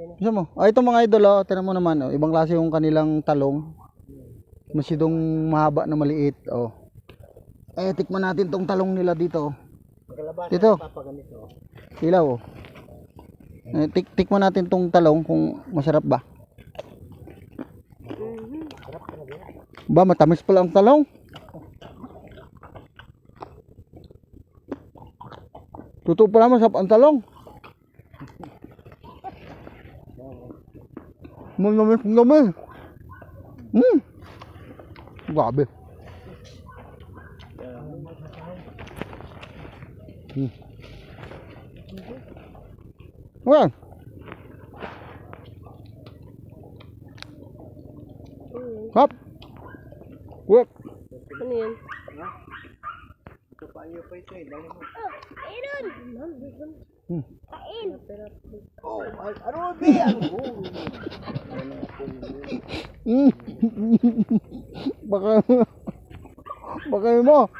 Isa mo. Ito mga idol, oh, tingnan mo naman, oh. Ibang klase yung kanilang talong. Masyadong mahaba na maliit, oh. Tikman natin tong talong nila dito. Dito. Ilaw, oh. Tikman natin tong talong kung masarap ba. Ba, matamis pala ang talong. Totoo pala masarap ang talong. Namin. Grabe. Well. Hop. Wep. Ano yan? Ito pa iyo pa ito eh. Dali mo. Ayun! Kain! Oh, ano ba yan? Baka mo.